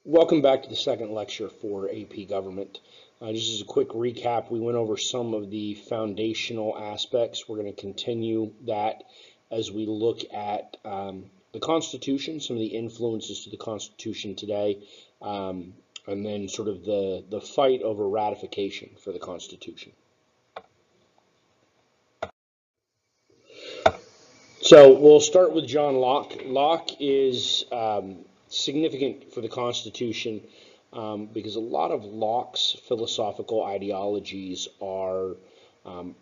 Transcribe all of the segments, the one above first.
Welcome back to the second lecture for AP Government. Just as a quick recap, we went over some of the foundational aspects. We're going to continue that as we look at the Constitution, some of the influences to the Constitution today, and then sort of the fight over ratification for the Constitution. So we'll start with John Locke. Locke is significant for the Constitution because a lot of Locke's philosophical ideologies are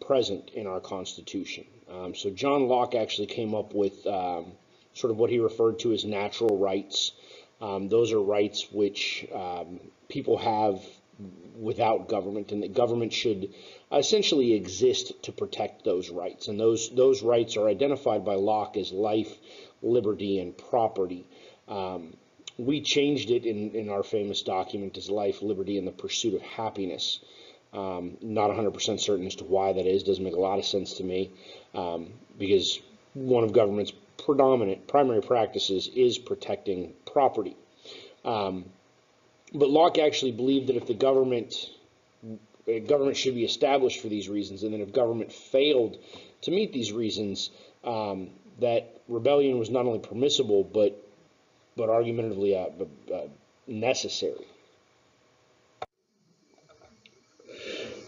present in our Constitution. So John Locke actually came up with sort of what he referred to as natural rights. Those are rights which people have without government, and that government should essentially exist to protect those rights. And those rights are identified by Locke as life, liberty, and property. We changed it in our famous document as life, liberty, and the pursuit of happiness. Not 100% certain as to why that is. Doesn't make a lot of sense to me because one of government's primary practices is protecting property. But Locke actually believed that if the government should be established for these reasons, and then if government failed to meet these reasons, that rebellion was not only permissible but argumentatively necessary.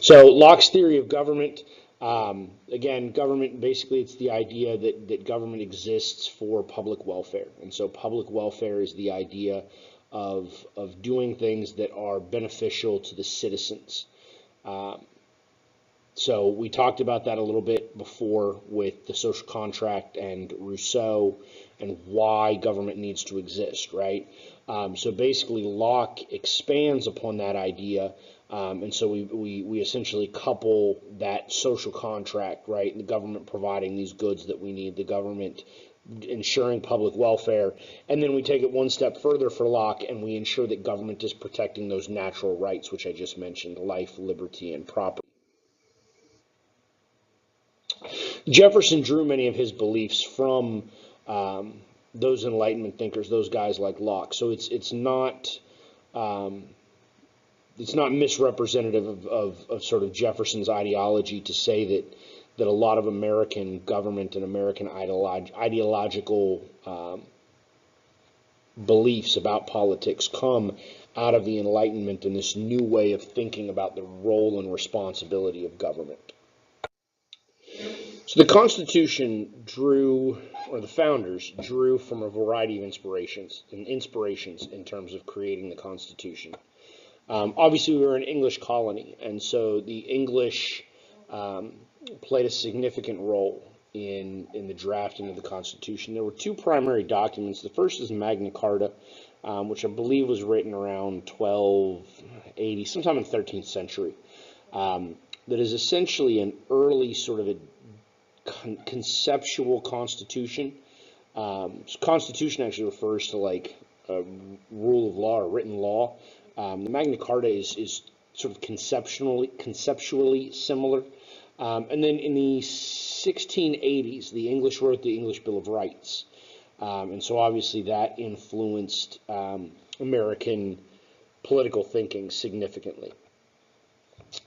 So Locke's theory of government, again, government, basically it's the idea that government exists for public welfare. And so public welfare is the idea of doing things that are beneficial to the citizens. So we talked about that a little bit before with the social contract and Rousseau and why government needs to exist, right? So basically Locke expands upon that idea, and so we essentially couple that social contract, right? The government providing these goods that we need, the government ensuring public welfare, and then we take it one step further for Locke and we ensure that government is protecting those natural rights, which I just mentioned, life, liberty, and property. Jefferson drew many of his beliefs from those Enlightenment thinkers, those guys like Locke. So it's not misrepresentative of sort of Jefferson's ideology to say that a lot of American government and American ideological beliefs about politics come out of the Enlightenment and this new way of thinking about the role and responsibility of government. So the Constitution the founders drew from a variety of inspirations in terms of creating the Constitution. Obviously, we were an English colony, and so the English played a significant role in the drafting of the Constitution. There were two primary documents. The first is Magna Carta, which I believe was written around 1280, sometime in the 13th century. That is essentially an early sort of a conceptual constitution. Constitution actually refers to like a rule of law or written law. The Magna Carta is sort of conceptually similar. And then in the 1680s, the English wrote the English Bill of Rights. And so obviously that influenced American political thinking significantly.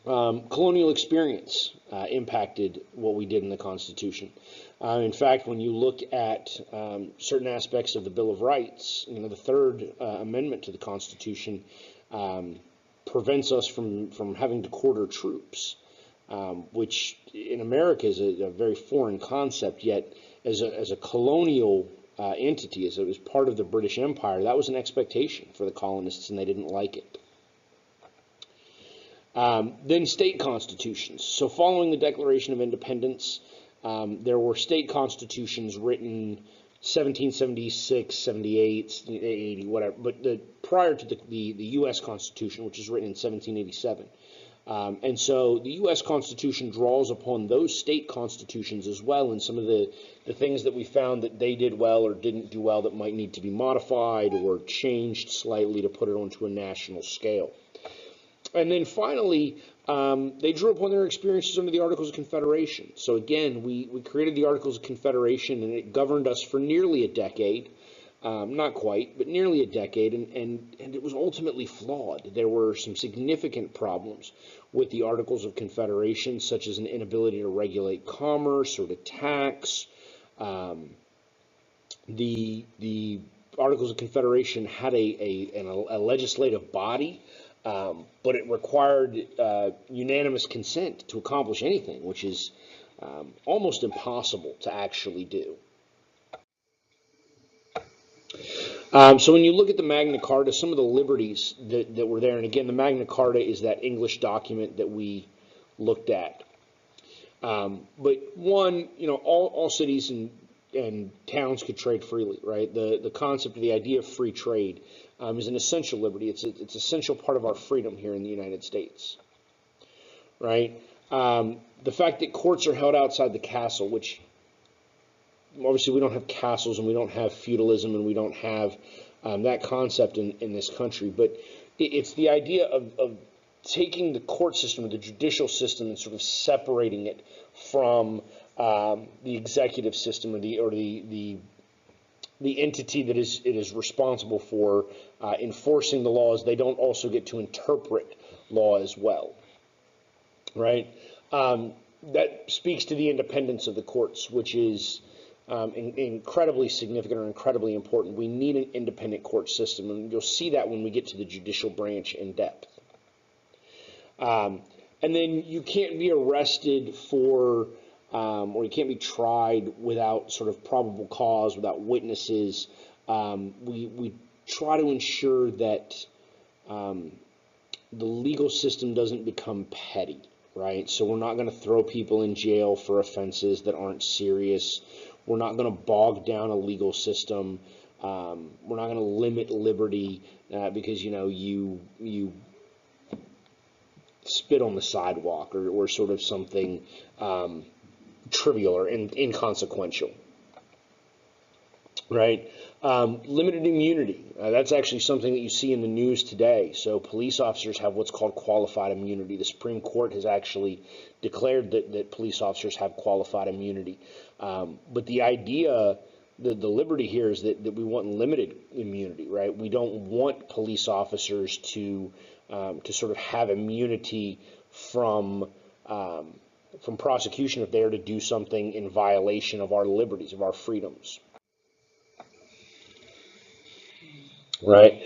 Colonial experience impacted what we did in the Constitution. In fact, when you look at certain aspects of the Bill of Rights, the Third Amendment to the Constitution prevents us from having to quarter troops, which in America is a very foreign concept, yet as a colonial entity, as it was part of the British Empire, that was an expectation for the colonists, and they didn't like it. Then state constitutions. So following the Declaration of Independence, there were state constitutions written 1776, 78, 80, whatever, but prior to the U.S. Constitution, which was written in 1787. And so the U.S. Constitution draws upon those state constitutions as well, and some of the things that we found that they did well or didn't do well that might need to be modified or changed slightly to put it onto a national scale. And then finally, they drew upon their experiences under the Articles of Confederation. So again, we created the Articles of Confederation, and it governed us for nearly a decade. not quite, but nearly a decade, and it was ultimately flawed. There were some significant problems with the Articles of Confederation, such as an inability to regulate commerce or to tax. Um, the Articles of Confederation had a legislative body, but it required unanimous consent to accomplish anything, which is almost impossible to actually do. So when you look at the Magna Carta, some of the liberties that were there, and again, the Magna Carta is that English document that we looked at. But one, all cities and towns could trade freely, right? The concept of the idea of free trade is an essential liberty. It's an essential part of our freedom here in the United States, right? The fact that courts are held outside the castle, which obviously we don't have castles and we don't have feudalism and we don't have that concept in this country, but it's the idea of taking the court system or the judicial system and sort of separating it from the executive system or the entity that is responsible for enforcing the laws. They don't also get to interpret law as well, right? That speaks to the independence of the courts, which is incredibly significant or incredibly important. We need an independent court system, and you'll see that when we get to the judicial branch in depth. And then you can't be arrested for, or you can't be tried without sort of probable cause, without witnesses. We try to ensure that the legal system doesn't become petty, right? So we're not going to throw people in jail for offenses that aren't serious. We're not going to bog down a legal system. We're not going to limit liberty because you spit on the sidewalk or sort of something trivial or inconsequential, right? Limited immunity. That's actually something that you see in the news today. So police officers have what's called qualified immunity. The Supreme Court has actually declared that police officers have qualified immunity. But the idea, the liberty here is that we want limited immunity, right? We don't want police officers to sort of have immunity from prosecution if they are to do something in violation of our liberties, of our freedoms. Right.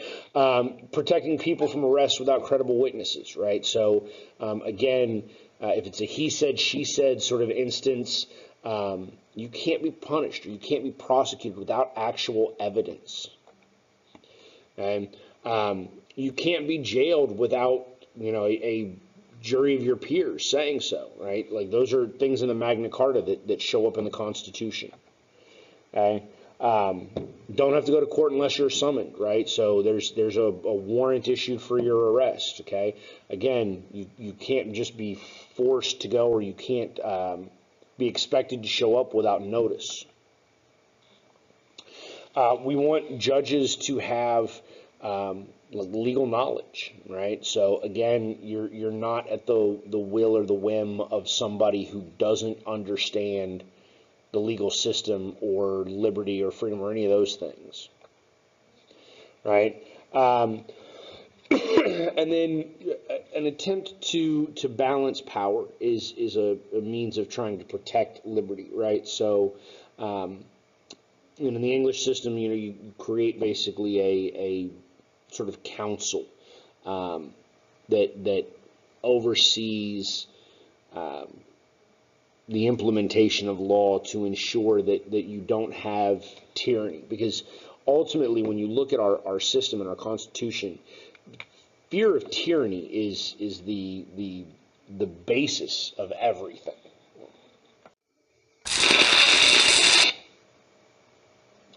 Protecting people from arrest without credible witnesses, right? So, again, if it's a he said, she said sort of instance, you can't be punished or you can't be prosecuted without actual evidence. And you can't be jailed without, a jury of your peers saying so, right? Like those are things in the Magna Carta that show up in the Constitution. Okay. Don't have to go to court unless you're summoned, right? So there's a warrant issued for your arrest, okay? Again, you can't just be forced to go or you can't be expected to show up without notice. We want judges to have legal knowledge, right? So again, you're not at the will or the whim of somebody who doesn't understand the legal system or liberty or freedom or any of those things, right? And then an attempt to balance power is a means of trying to protect liberty, right? So, in the English system, you create basically a sort of council that oversees the implementation of law to ensure that you don't have tyranny. Because ultimately, when you look at our system and our Constitution, fear of tyranny is the basis of everything.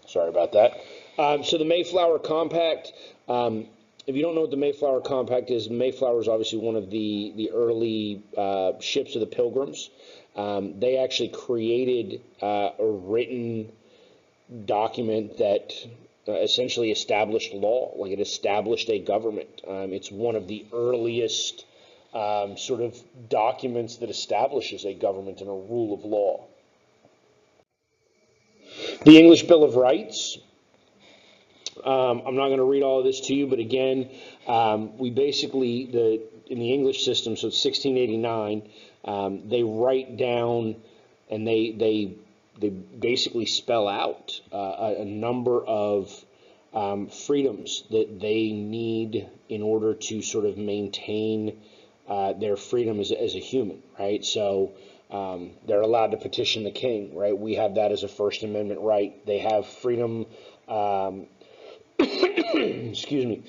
Sorry about that. So the Mayflower Compact. If you don't know what the Mayflower Compact is, Mayflower is obviously one of the early ships of the Pilgrims. They actually created a written document that essentially established law, like it established a government. It's one of the earliest sort of documents that establishes a government and a rule of law. The English Bill of Rights. I'm not going to read all of this to you, but again, we basically, in the English system, so it's 1689, they write down and they basically spell out a number of freedoms that they need in order to sort of maintain their freedom as a human, right? So they're allowed to petition the king, right? We have that as a First Amendment right. They have freedom, excuse me,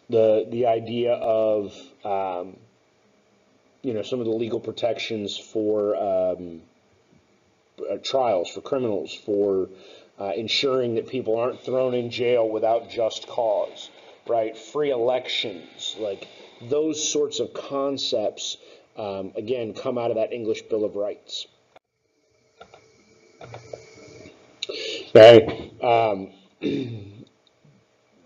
the idea of some of the legal protections for trials for criminals, for ensuring that people aren't thrown in jail without just cause, right? Free elections, like those sorts of concepts, again, come out of that English Bill of Rights. Okay.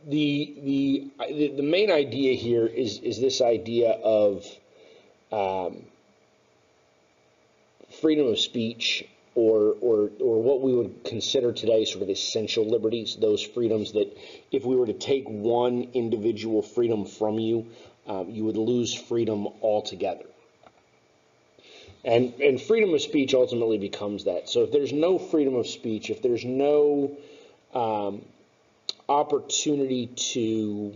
The main idea here is this idea of freedom of speech, or what we would consider today sort of essential liberties, those freedoms that if we were to take one individual freedom from you, you would lose freedom altogether. And freedom of speech ultimately becomes that. So if there's no freedom of speech, if there's no opportunity to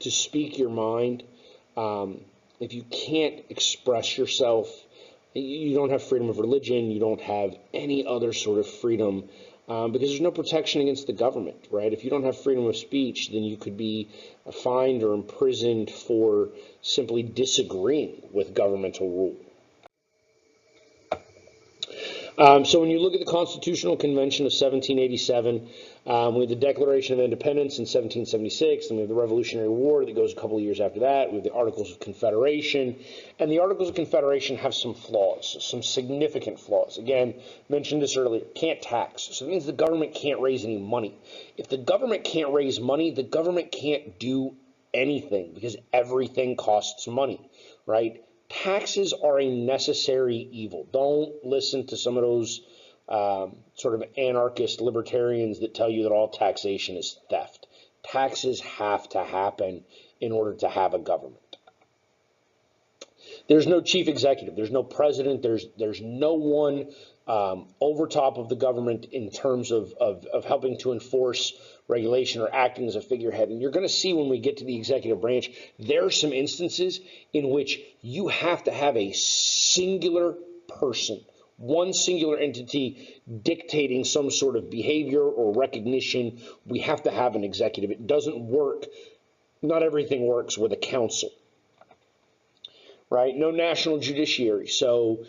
speak your mind, if you can't express yourself, you don't have freedom of religion, you don't have any other sort of freedom, because there's no protection against the government, right? If you don't have freedom of speech, then you could be fined or imprisoned for simply disagreeing with governmental rule. So when you look at the Constitutional Convention of 1787, we have the Declaration of Independence in 1776, and we have the Revolutionary War that goes a couple of years after that. We have the Articles of Confederation, and the Articles of Confederation have some flaws, some significant flaws. Again, mentioned this earlier, can't tax. So that means the government can't raise any money. If the government can't raise money, the government can't do anything because everything costs money, right? Taxes are a necessary evil. Don't listen to some of those sort of anarchist libertarians that tell you that all taxation is theft. Taxes have to happen in order to have a government. There's no chief executive. There's no president. There's no one over top of the government in terms of helping to enforce regulation or acting as a figurehead. And you're going to see when we get to the executive branch, there are some instances in which you have to have a singular person, one singular entity dictating some sort of behavior or recognition. We have to have an executive. It doesn't work. Not everything works with a council. Right? No national judiciary. So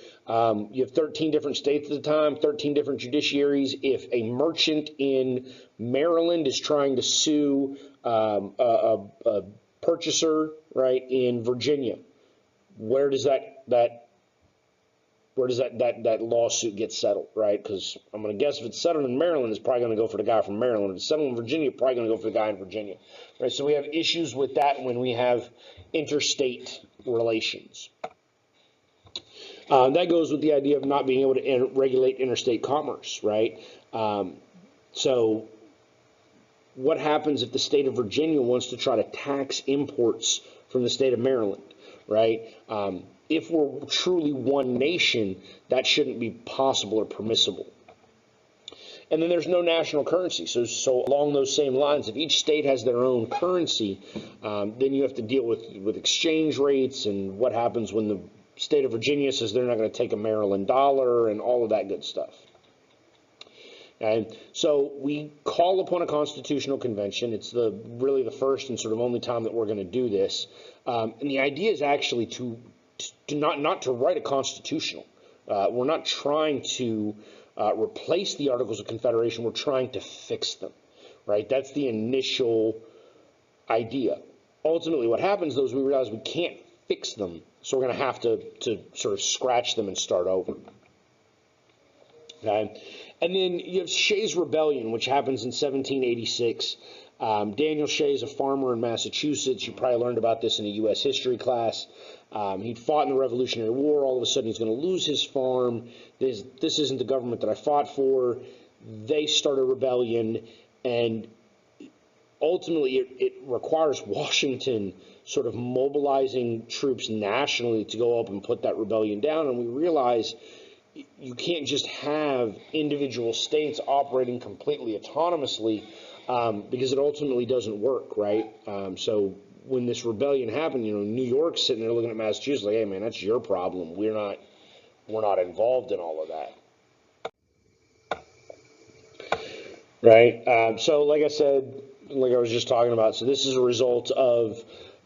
you have 13 different states at the time, 13 different judiciaries. If a merchant in Maryland is trying to sue a purchaser, right, in Virginia, where does that lawsuit get settled, right? Because I'm going to guess if it's settled in Maryland, it's probably going to go for the guy from Maryland. If it's settled in Virginia, it's probably going to go for the guy in Virginia, right? So we have issues with that when we have interstate relations. That goes with the idea of not being able to regulate interstate commerce, right? So what happens if the state of Virginia wants to try to tax imports from the state of Maryland, right? If we're truly one nation, that shouldn't be possible or permissible. And then there's no national currency. So along those same lines, if each state has their own currency, then you have to deal with exchange rates and what happens when the state of Virginia says they're not going to take a Maryland dollar and all of that good stuff. And so we call upon a constitutional convention. It's really the first and sort of only time that we're going to do this. And the idea is actually to not to write a constitutional. We're not trying to replace the Articles of Confederation. We're trying to fix them, right? That's the initial idea. Ultimately, what happens, though, is we realize we can't fix them, so we're going to have to sort of scratch them and start over. Okay? And then you have Shays' Rebellion, which happens in 1786. Daniel Shay is a farmer in Massachusetts. You probably learned about this in a U.S. history class. He'd fought in the Revolutionary War. All of a sudden, he's going to lose his farm. This isn't the government that I fought for. they start a rebellion, and ultimately it requires Washington sort of mobilizing troops nationally to go up and put that rebellion down. And we realize you can't just have individual states operating completely autonomously, because it ultimately doesn't work, right? So when this rebellion happened, New York's sitting there looking at Massachusetts like, hey man, that's your problem. We're not involved in all of that. Right. So like I said, like I was just talking about, so this is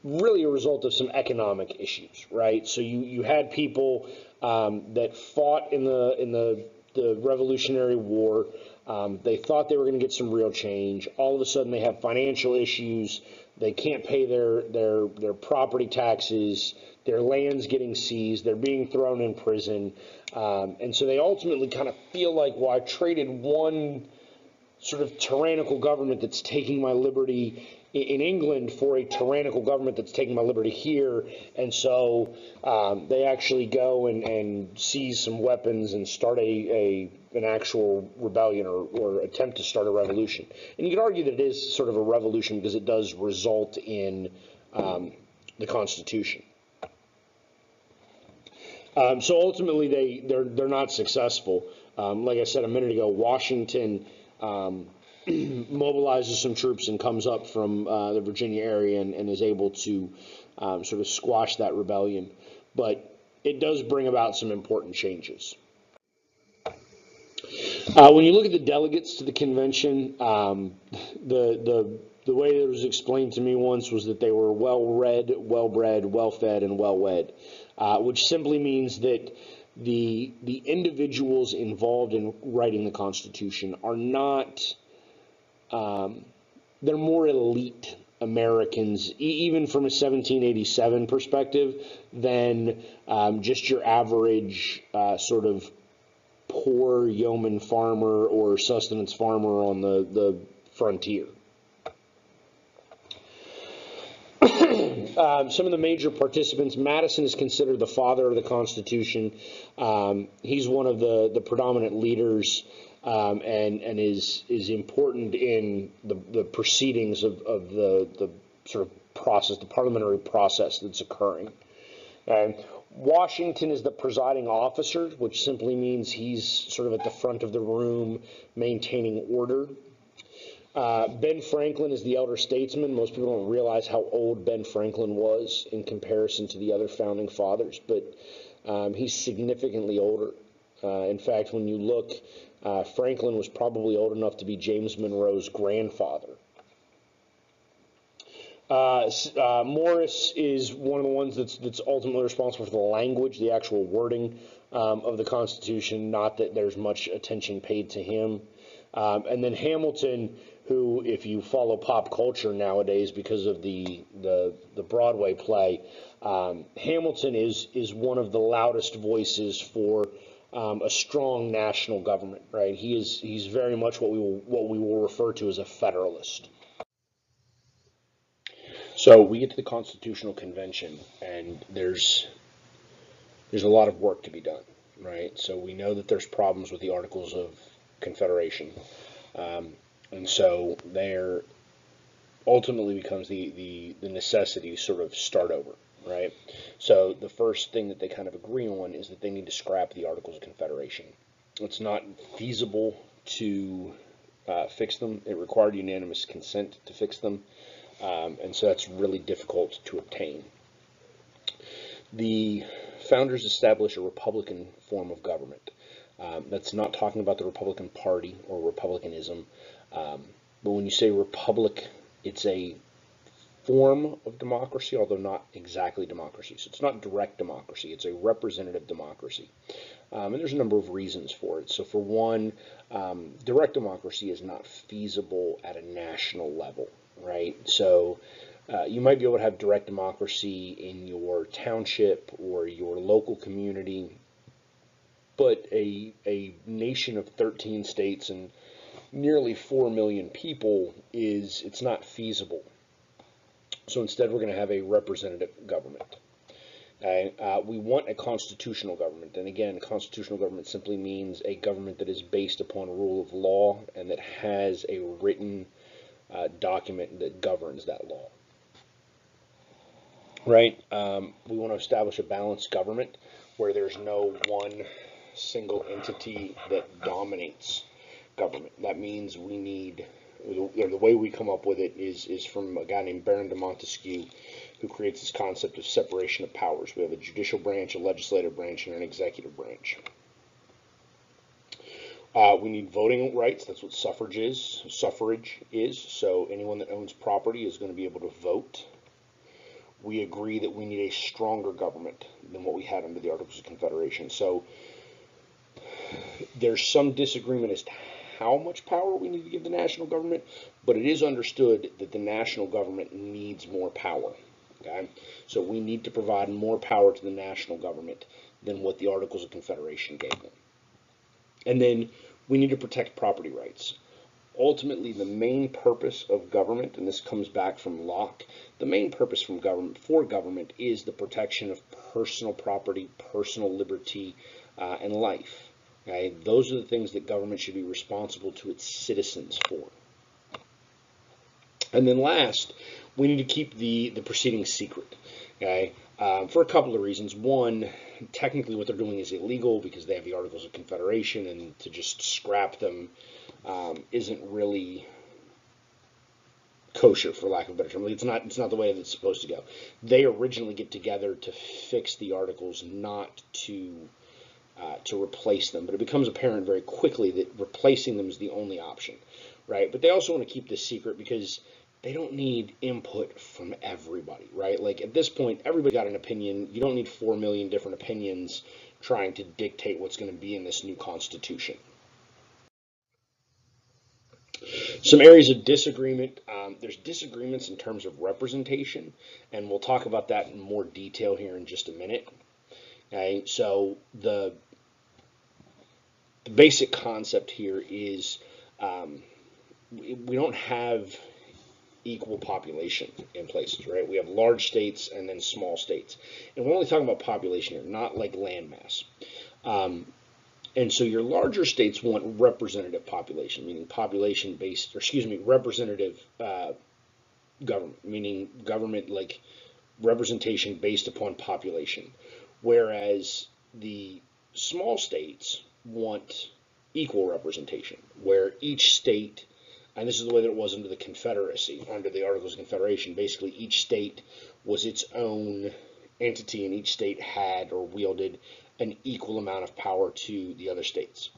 really a result of some economic issues, right? So you had people that fought in the Revolutionary War. They thought they were going to get some real change. All of a sudden, they have financial issues. They can't pay their property taxes. Their land's getting seized. They're being thrown in prison, and so they ultimately kind of feel like, well, I traded one sort of tyrannical government that's taking my liberty in England for a tyrannical government that's taking my liberty here. And so they actually go and seize some weapons and start an actual rebellion, or attempt to start a revolution. And you could argue that it is sort of a revolution because it does result in the Constitution. So ultimately, they're not successful. Like I said a minute ago, Washington mobilizes some troops and comes up from the Virginia area and is able to sort of squash that rebellion. But it does bring about some important changes. When you look at the delegates to the convention, the way that it was explained to me once was that they were well-read, well-bred, well-fed, and well-wed, which simply means that the individuals involved in writing the Constitution are not, they're more elite Americans, even from a 1787 perspective, than just your average sort of poor yeoman farmer or sustenance farmer on the frontier. Some of the major participants, Madison is considered the father of the Constitution. He's one of the predominant leaders, and is important in the proceedings of the sort of process, the parliamentary process that's occurring. Washington is the presiding officer, which simply means he's sort of at the front of the room maintaining order. Ben Franklin is the elder statesman. Most people don't realize how old Ben Franklin was in comparison to the other founding fathers, but he's significantly older. In fact, when you look, Franklin was probably old enough to be James Monroe's grandfather. Morris is one of the ones that's ultimately responsible for the language, the actual wording of the Constitution, not that there's much attention paid to him. And then Hamilton, who, if you follow pop culture nowadays because of the Broadway play, Hamilton is one of the loudest voices for a strong national government, right? He's very much what we will refer to as a federalist. So we get to the Constitutional Convention, and there's a lot of work to be done, right? So we know that there's problems with the Articles of Confederation, and so there ultimately becomes the necessity to sort of start over, right? So the first thing that they kind of agree on is that they need to scrap the Articles of Confederation. It's not feasible to fix them. It required unanimous consent to fix them. And so that's really difficult to obtain. The founders established a Republican form of government. That's not talking about the Republican Party or Republicanism, but when you say republic, it's a form of democracy, although not exactly democracy. So it's not direct democracy, it's a representative democracy. And there's a number of reasons for it. So for one, direct democracy is not feasible at a national level. Right, so you might be able to have direct democracy in your township or your local community, but a nation of 13 states and nearly 4 million people it's not feasible. So instead, we're going to have a representative government. Okay? We want a constitutional government, and again, constitutional government simply means a government that is based upon rule of law and that has a written document that governs that law. Right? We want to establish a balanced government where there's no one single entity that dominates government. That means we need, the way we come up with it is from a guy named Baron de Montesquieu, who creates this concept of separation of powers. We have a judicial branch, a legislative branch, and an executive branch. We need voting rights. That's what suffrage is. So anyone that owns property is going to be able to vote. We agree that we need a stronger government than what we had under the Articles of Confederation. So there's some disagreement as to how much power we need to give the national government, but it is understood that the national government needs more power. Okay? So we need to provide more power to the national government than what the Articles of Confederation gave them. And then we need to protect property rights. Ultimately, the main purpose of government, and this comes back from Locke, the main purpose for government is the protection of personal property, personal liberty, and life. Okay? Those are the things that government should be responsible to its citizens for. And then last, we need to keep the proceedings secret. Okay? For a couple of reasons. One, technically what they're doing is illegal because they have the Articles of Confederation, and to just scrap them isn't really kosher, for lack of a better term. It's not the way that it's supposed to go. They originally get together to fix the articles, not to replace them. But it becomes apparent very quickly that replacing them is the only option, right? But they also want to keep this secret because they don't need input from everybody, right? Like at this point, everybody got an opinion. You don't need 4 million different opinions trying to dictate what's going to be in this new Constitution. Some areas of disagreement. There's disagreements in terms of representation, and we'll talk about that in more detail here in just a minute. Okay, so the basic concept here is we don't have equal population in places, right? We have large states and then small states. And we're only talking about population here, not like landmass. And so your larger states want representative population, meaning representative government, meaning government like representation based upon population. Whereas the small states want equal representation, where each state, and this is the way that it was under the Confederacy, under the Articles of Confederation, basically each state was its own entity, and each state had or wielded an equal amount of power to the other states.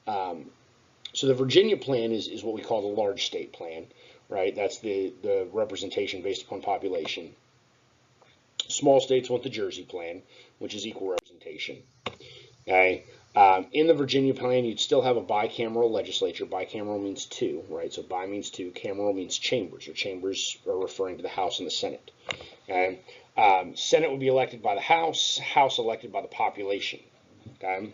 So the Virginia plan is what we call the large state plan, right? That's the representation based upon population. Small states want the Jersey plan, which is equal representation. Okay. In the Virginia plan, you'd still have a bicameral legislature. Bicameral means two, right? So bi means two. Cameral means chambers, or chambers are referring to the House and the Senate. Okay. Senate would be elected by the House, House elected by the population. Okay.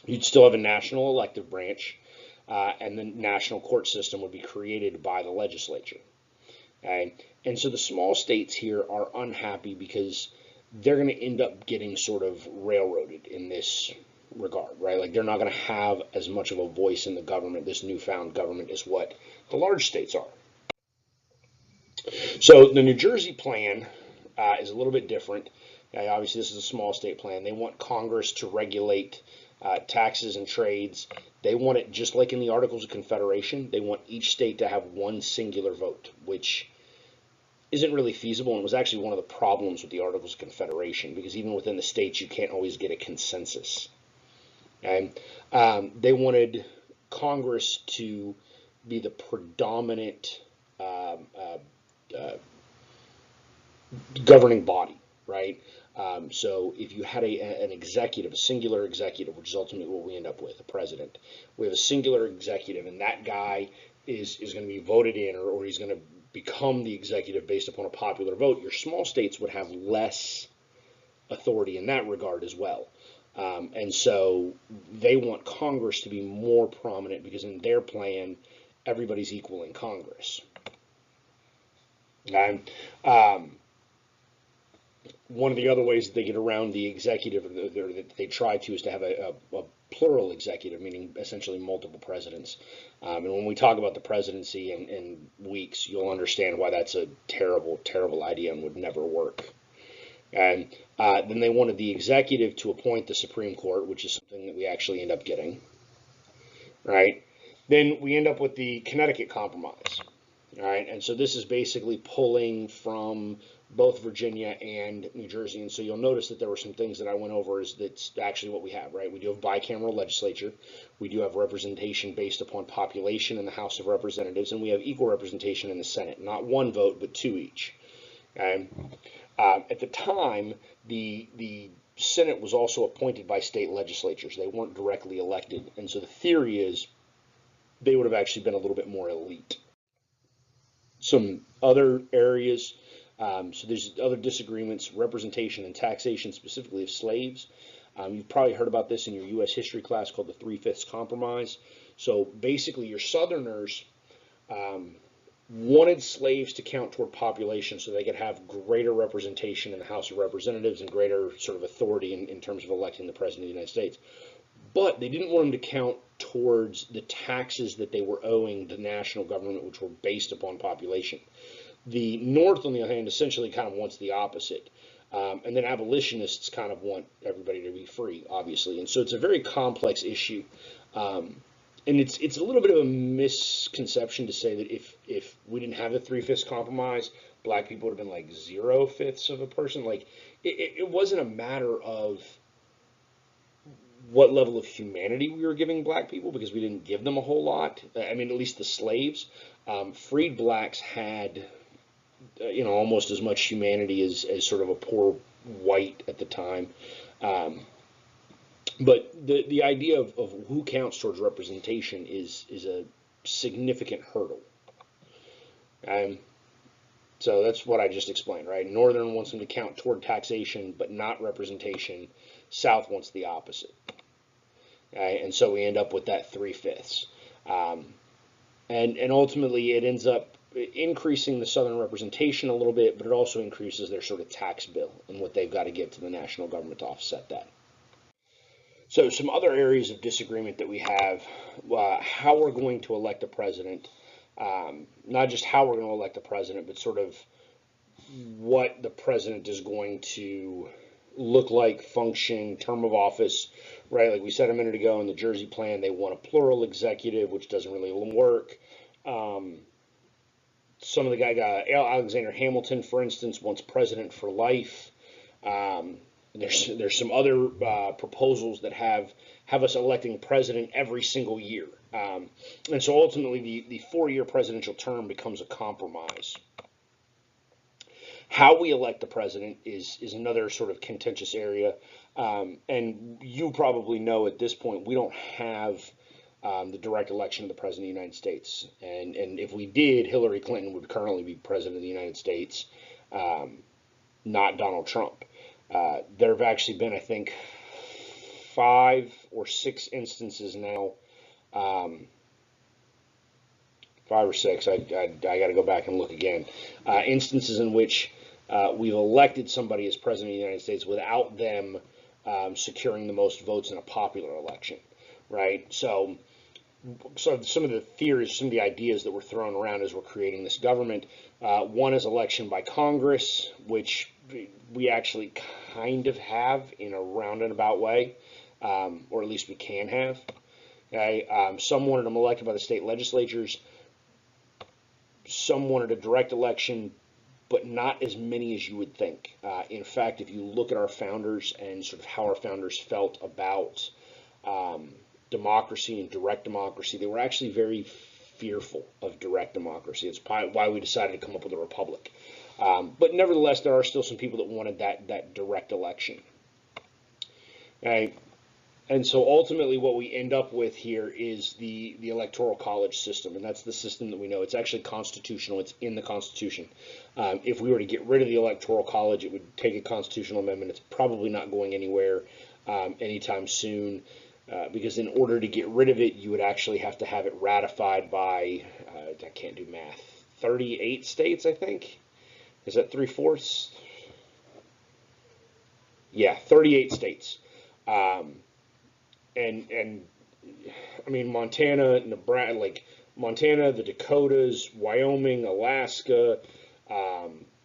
You'd still have a national elective branch, and the national court system would be created by the legislature. Okay. And so the small states here are unhappy because they're going to end up getting sort of railroaded in this regard, right? Like they're not going to have as much of a voice in the government, this newfound government, as what the large states are. So the New Jersey plan is a little bit different. Obviously, this is a small state plan. They want Congress to regulate taxes and trades. They want it just like in the Articles of Confederation. They want each state to have one singular vote, which isn't really feasible, and was actually one of the problems with the Articles of Confederation, because even within the states, you can't always get a consensus. Okay? They wanted Congress to be the predominant governing body, right? So if you had an executive, a singular executive, which is ultimately what we end up with, a president, we have a singular executive, and that guy is going to be voted in, or he's going to become the executive based upon a popular vote. Your small states would have less authority in that regard as well. And so they want Congress to be more prominent, because in their plan, everybody's equal in Congress. Okay? one of the other ways that they get around the executive, or that they try to, is to have a plural executive, meaning essentially multiple presidents. And when we talk about the presidency in weeks, you'll understand why that's a terrible, terrible idea and would never work. And then they wanted the executive to appoint the Supreme Court, which is something that we actually end up getting, right? Then we end up with the Connecticut Compromise, all right? And so this is basically pulling from both Virginia and New Jersey. And so you'll notice that there were some things that I went over is that's actually what we have, right? We do have bicameral legislature. We do have representation based upon population in the House of Representatives, and we have equal representation in the Senate. Not one vote, but two each. Okay? At the time, the Senate was also appointed by state legislatures. They weren't directly elected. And so the theory is they would have actually been a little bit more elite. Some other areas, so there's other disagreements, representation and taxation specifically of slaves. You've probably heard about this in your U.S. history class called the Three-Fifths Compromise. So basically your Southerners wanted slaves to count toward population so they could have greater representation in the House of Representatives and greater sort of authority in terms of electing the President of the United States. But they didn't want them to count towards the taxes that they were owing the national government, which were based upon population. The North, on the other hand, essentially kind of wants the opposite. And then abolitionists kind of want everybody to be free, obviously. And so it's a very complex issue. And it's a little bit of a misconception to say that if we didn't have the Three-Fifths Compromise, black people would have been like 0/5 of a person. Like it wasn't a matter of what level of humanity we were giving black people, because we didn't give them a whole lot. I mean, at least the slaves. Freed blacks had, almost as much humanity as sort of a poor white at the time. But the idea of who counts towards representation is a significant hurdle. So that's what I just explained, right? Northern wants them to count toward taxation, but not representation. South wants the opposite. And so we end up with that 3/5. And ultimately it ends up increasing the Southern representation a little bit, but it also increases their sort of tax bill and what they've got to give to the national government to offset that. So some other areas of disagreement that we have, how we're going to elect a president, not just how we're going to elect a president, but sort of what the president is going to look like, function, term of office, right? Like we said a minute ago in the Jersey plan, they want a plural executive, which doesn't really work. Some of the guy, Alexander Hamilton, for instance, wants president for life. There's some other proposals that have us electing president every single year. And so ultimately the 4-year presidential term becomes a compromise. How we elect the president is another sort of contentious area. And you probably know at this point, we don't have the direct election of the president of the United States. And if we did, Hillary Clinton would currently be president of the United States, not Donald Trump. There have actually been, I think, 5 or 6 instances now, 5 or 6, I got to go back and look again, instances in which we've elected somebody as president of the United States without them securing the most votes in a popular election, right? So some of the theories, some of the ideas that were thrown around as we're creating this government, one is election by Congress, which we actually kind of have in a roundabout way, or at least we can have. Okay? Some wanted them elected by the state legislatures. Some wanted a direct election, but not as many as you would think. In fact, if you look at our founders and sort of how our founders felt about democracy and direct democracy, they were actually very fearful of direct democracy. It's why we decided to come up with a republic. But nevertheless, there are still some people that wanted that direct election. Okay? And so ultimately what we end up with here is the electoral college system, and that's the system that we know. It's actually constitutional. It's in the Constitution. If we were to get rid of the electoral college, it would take a constitutional amendment. It's probably not going anywhere anytime soon, because in order to get rid of it, you would actually have to have it ratified by, I can't do math, 38 states, I think. Is that 3/4? Yeah, 38 states. Um, and I mean Montana, Nebraska, like Montana, the Dakotas, Wyoming, Alaska,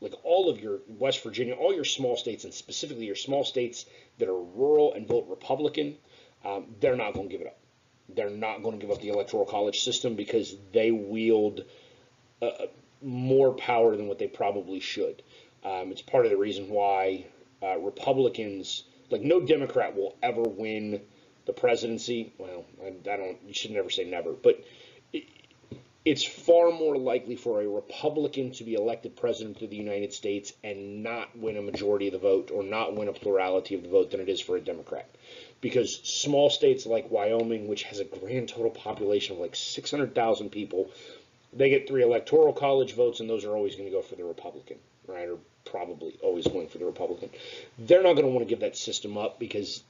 like all of your West Virginia, all your small states, and specifically your small states that are rural and vote Republican, they're not going to give it up. They're not going to give up the electoral college system because they wield more power than what they probably should. It's part of the reason why Republicans, like no Democrat will ever win the presidency. Well, I don't. You should never say never, but it's far more likely for a Republican to be elected president of the United States and not win a majority of the vote or not win a plurality of the vote than it is for a Democrat. Because small states like Wyoming, which has a grand total population of like 600,000 people, they get 3 electoral college votes, and those are always going to go for the Republican, right? Or probably always going for the Republican. They're not going to want to give that system up because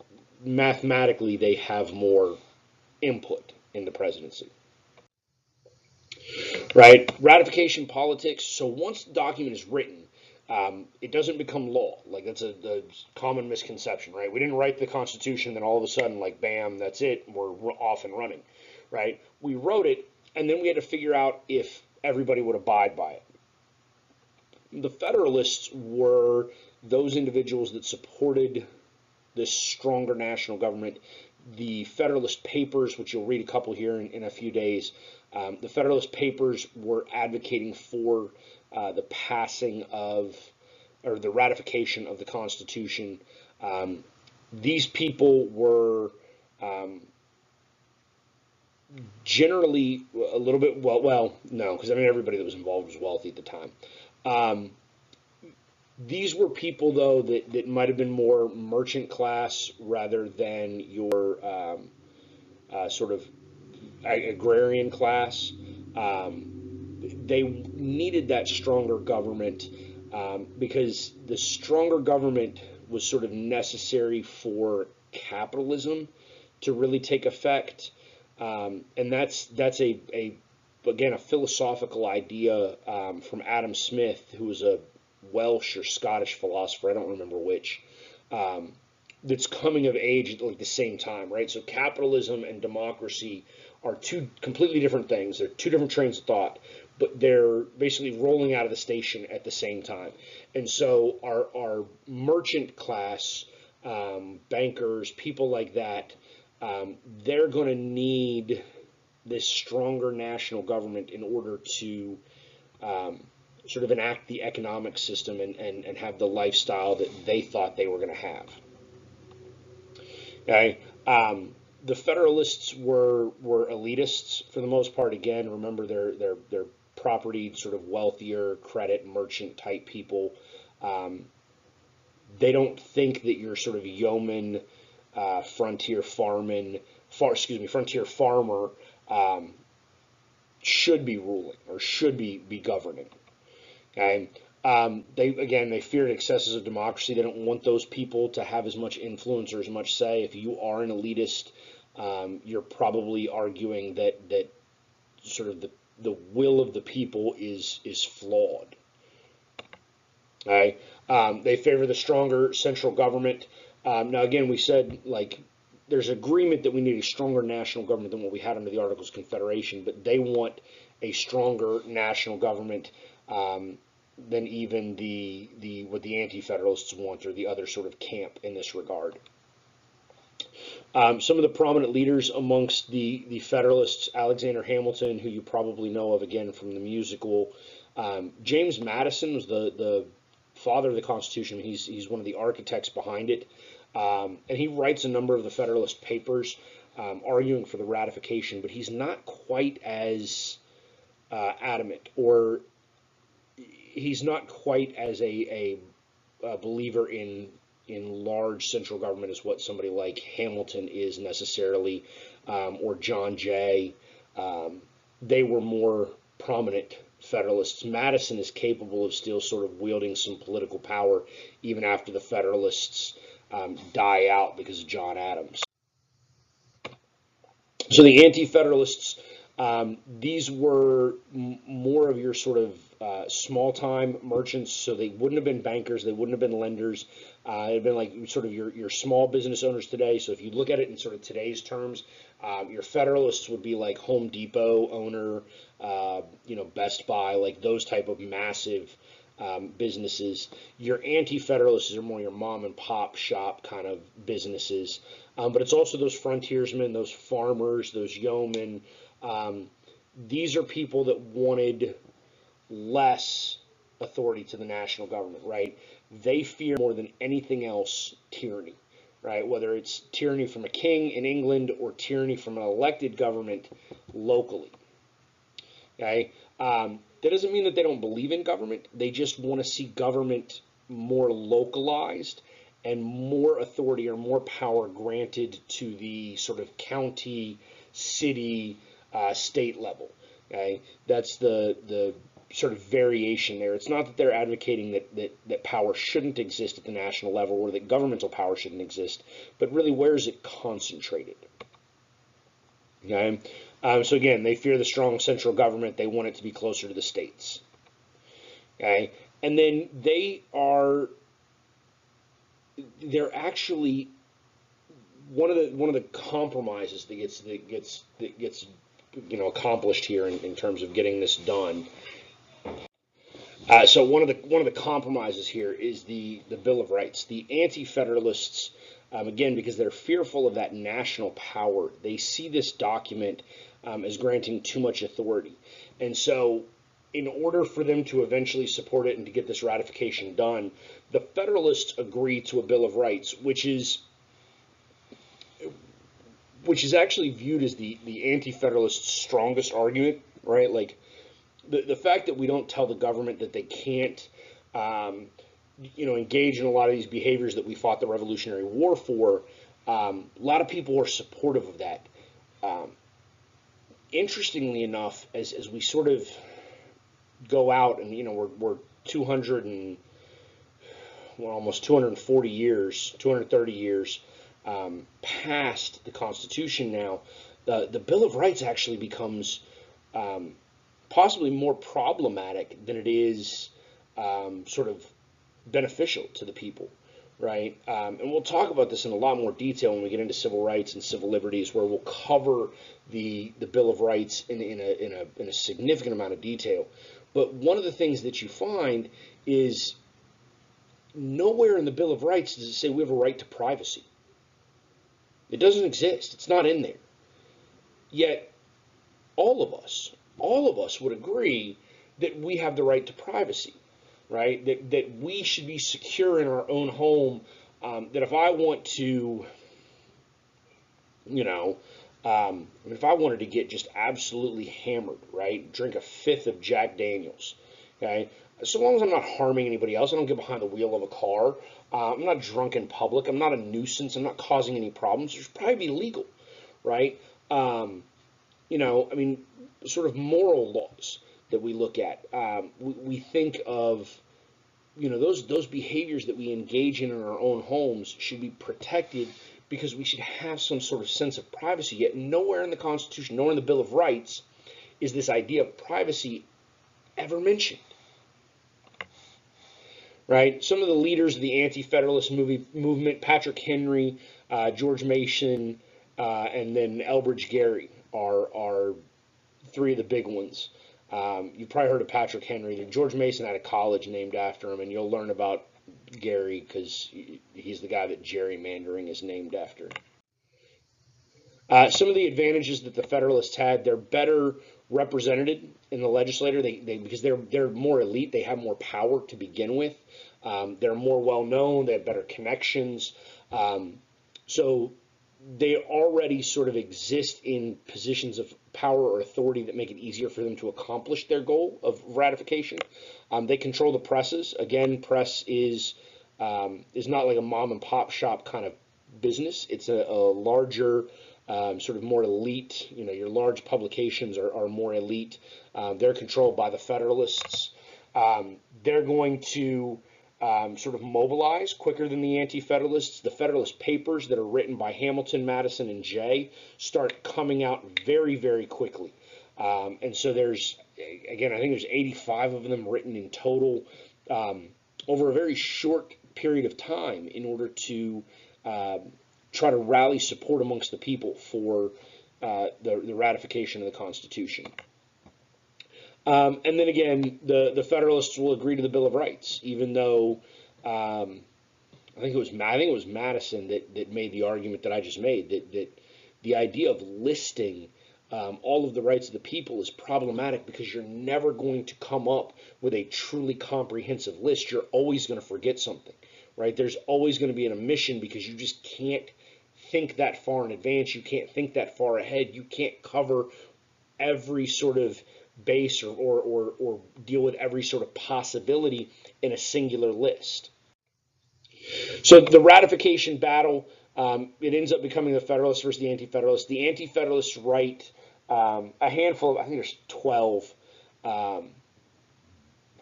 mathematically they have more input in the presidency. Right? Ratification politics. So once the document is written, it doesn't become law. Like that's a common misconception, right? We didn't write the Constitution, then all of a sudden, like bam, that's it. We're off and running, right? We wrote it, and then we had to figure out if everybody would abide by it. The Federalists were those individuals that supported this stronger national government. The Federalist Papers, which you'll read a couple here in a few days, the Federalist Papers were advocating for the passing of, or the ratification of the Constitution. These people were generally a little bit, no, because I mean, everybody that was involved was wealthy at the time. These were people, though, that might have been more merchant class rather than your sort of agrarian class. They needed that stronger government because the stronger government was sort of necessary for capitalism to really take effect. And that's again a philosophical idea from Adam Smith, who was a Welsh or Scottish philosopher, I don't remember which, that's coming of age at like the same time, right? So capitalism and democracy are 2 completely different things. They're 2 different trains of thought, but they're basically rolling out of the station at the same time. And so our merchant class, bankers, people like that, they're going to need this stronger national government in order to sort of enact the economic system and have the lifestyle that they thought they were going to have. Okay, the Federalists were elitists for the most part. Again, remember they're property, sort of wealthier, credit merchant type people. They don't think that you're sort of yeoman, frontier farmer should be ruling or should be governing. Okay. They feared excesses of democracy. They don't want those people to have as much influence or as much say. If you are an elitist, you're probably arguing that sort of the will of the people is flawed. Okay. They favor the stronger central government. Now, again, we said like there's agreement that we need a stronger national government than what we had under the Articles of Confederation, but they want a stronger national government than even what the anti-federalists want, or the other sort of camp in this regard. Some of the prominent leaders amongst the Federalists: Alexander Hamilton, who you probably know of again from the musical. James Madison was the father of the Constitution. He's one of the architects behind it, and he writes a number of the Federalist Papers arguing for the ratification, but he's not quite as adamant, or he's not quite as a believer in large central government as what somebody like Hamilton is necessarily, or John Jay. They were more prominent Federalists. Madison is capable of still sort of wielding some political power even after the Federalists die out because of John Adams. So the Anti-Federalists, these were more of your sort of small-time merchants, so they wouldn't have been bankers, they wouldn't have been lenders. It'd been like sort of your small business owners today. So if you look at it in sort of today's terms, your Federalists would be like Home Depot owner, Best Buy, like those type of massive businesses. Your anti-federalists are more your mom and pop shop kind of businesses, but it's also those frontiersmen, those farmers, those yeomen. These are people that wanted less authority to the national government, right? They fear more than anything else tyranny, right? Whether it's tyranny from a king in England or tyranny from an elected government locally. Okay, that doesn't mean that they don't believe in government. They just want to see government more localized and more authority or more power granted to the sort of county, city, state level. Okay, that's the sort of variation there. It's not that they're advocating that power shouldn't exist at the national level or that governmental power shouldn't exist, but really where is it concentrated? Okay, so again, they fear the strong central government. They want it to be closer to the states. Okay, and then they're actually one of the compromises that gets accomplished here in terms of getting this done. So one of the compromises here is the Bill of Rights. The Anti-Federalists, again, because they're fearful of that national power, they see this document as granting too much authority, and so in order for them to eventually support it and to get this ratification done, the Federalists agree to a Bill of Rights, which is actually viewed as the Anti-Federalists' strongest argument, right? Like the fact that we don't tell the government that they can't, engage in a lot of these behaviors that we fought the Revolutionary War for. A lot of people are supportive of that. Interestingly enough, as we sort of go out and we're 200 and almost 240 years, 230 years past the Constitution now, the Bill of Rights actually becomes possibly more problematic than it is sort of beneficial to the people, right? And we'll talk about this in a lot more detail when we get into civil rights and civil liberties, where we'll cover the Bill of Rights in a significant amount of detail. But one of the things that you find is nowhere in the Bill of Rights does it say we have a right to privacy. It doesn't exist. It's not in there. Yet all of us would agree that we have the right to privacy, right? That we should be secure in our own home. That if I want to, if I wanted to get just absolutely hammered, right, drink a fifth of Jack Daniels, okay, so long as I'm not harming anybody else, I don't get behind the wheel of a car, I'm not drunk in public, I'm not a nuisance, I'm not causing any problems, it should probably be legal, right? Sort of moral laws that we look at. We think of, those behaviors that we engage in our own homes should be protected because we should have some sort of sense of privacy. Yet nowhere in the Constitution, nowhere in the Bill of Rights, is this idea of privacy ever mentioned. Right? Some of the leaders of the Anti-Federalist movement, Patrick Henry, George Mason, and then Elbridge Gerry are three of the big ones. You've probably heard of Patrick Henry. George Mason had a college named after him, and you'll learn about Gerry because he's the guy that gerrymandering is named after. Some of the advantages that the Federalists had, they're better represented in the legislature. Because they're more elite, they have more power to begin with. They're more well known. They have better connections. So they already sort of exist in positions of power or authority that make it easier for them to accomplish their goal of ratification. They control the presses. Again, press is not like a mom and pop shop kind of business. It's a larger, sort of more elite. Your large publications are more elite. They're controlled by the Federalists. They're going to sort of mobilize quicker than the Anti-Federalists. The Federalist Papers that are written by Hamilton, Madison, and Jay start coming out very, very quickly. And so there's, again, I think there's 85 of them written in total over a very short period of time in order to try to rally support amongst the people for the ratification of the Constitution. And then again, the Federalists will agree to the Bill of Rights, even though I think it was Madison that made the argument that I just made, that the idea of listing all of the rights of the people is problematic because you're never going to come up with a truly comprehensive list. You're always going to forget something, right? There's always going to be an omission because you just can't think that far in advance. You can't think that far ahead. You can't cover every sort of base or deal with every sort of possibility in a singular list. So the ratification battle, it ends up becoming the Federalists versus the Anti-Federalists. The Anti-Federalists write a handful of, I think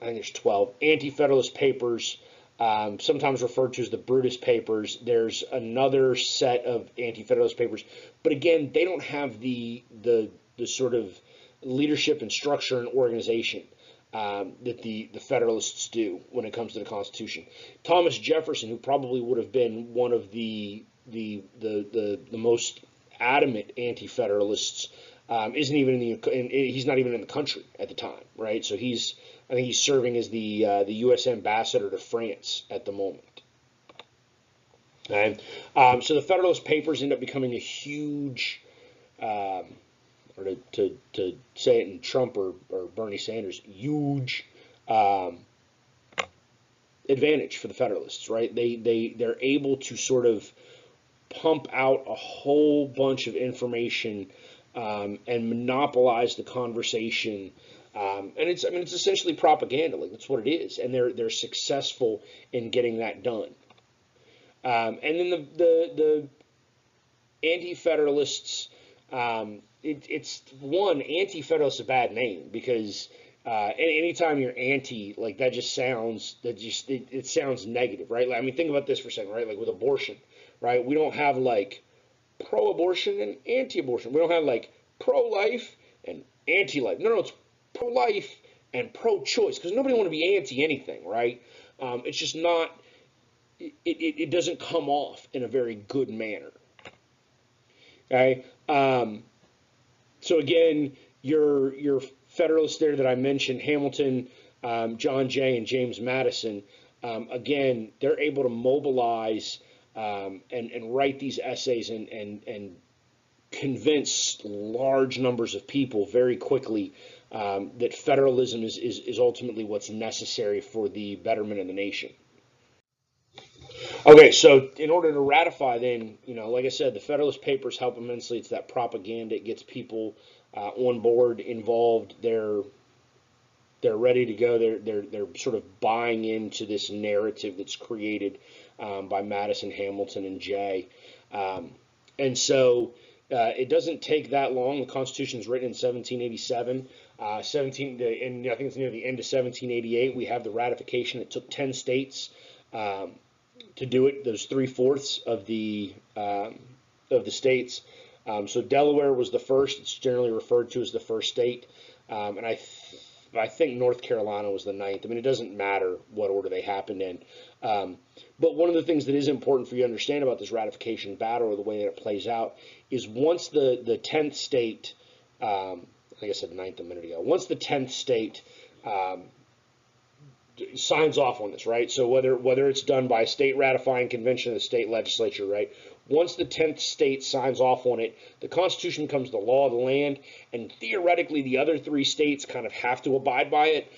there's 12, Anti-Federalist papers, sometimes referred to as the Brutus Papers. There's another set of Anti-Federalist papers, but again, they don't have the sort of leadership and structure and organization that the Federalists do when it comes to the Constitution. Thomas Jefferson, who probably would have been one of the most adamant Anti-Federalists, isn't even he's not even in the country at the time, right? So I think he's serving as the U.S. ambassador to France at the moment. Okay? So the Federalist Papers end up becoming a huge, or to say it in Trump or Bernie Sanders, huge advantage for the Federalists, right? They're able to sort of pump out a whole bunch of information and monopolize the conversation. And it's essentially propaganda, like that's what it is, and they're successful in getting that done. And then the Anti-Federalists, it's one, Anti-Federalist is a bad name because anytime you're anti, like that sounds negative, right? Like, I mean, think about this for a second, right? Like with abortion, right? We don't have like pro-abortion and anti-abortion. We don't have like pro-life and anti-life. No, it's pro-life and pro-choice because nobody want to be anti anything, right? It's just not. It doesn't come off in a very good manner. Okay. So again, your Federalists there that I mentioned, Hamilton, John Jay, and James Madison. Again, they're able to mobilize and write these essays and convince large numbers of people very quickly that federalism is ultimately what's necessary for the betterment of the nation. Okay, so in order to ratify, then, like I said, the Federalist Papers help immensely. It's that propaganda. It gets people on board, involved. They're ready to go. They're sort of buying into this narrative that's created by Madison, Hamilton, and Jay. And so it doesn't take that long. The Constitution is written in 1787. And I think it's near the end of 1788. We have the ratification. It took 10 states to do it. Those 3/4 of the states. So Delaware was the first. It's generally referred to as the first state. And I think North Carolina was the 9th. I mean, it doesn't matter what order they happened in. But one of the things that is important for you to understand about this ratification battle, or the way that it plays out, is once the 10th state, I think I said 9th a minute ago, once the 10th state signs off on this, right? So whether it's done by a state ratifying convention of the state legislature, right? Once the 10th state signs off on it, the Constitution becomes the law of the land, and theoretically the other 3 states kind of have to abide by it.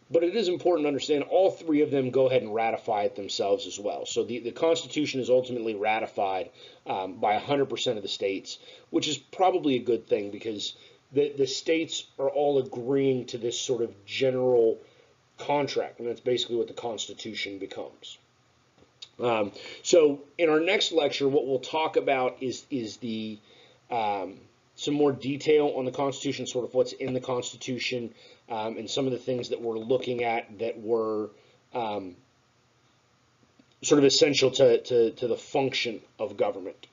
But it is important to understand all 3 of them go ahead and ratify it themselves as well. So the Constitution is ultimately ratified by 100% of the states, which is probably a good thing because the states are all agreeing to this sort of general contract, and that's basically what the Constitution becomes. So in our next lecture, what we'll talk about is the some more detail on the Constitution, sort of what's in the Constitution, and some of the things that we're looking at that were sort of essential to the function of government.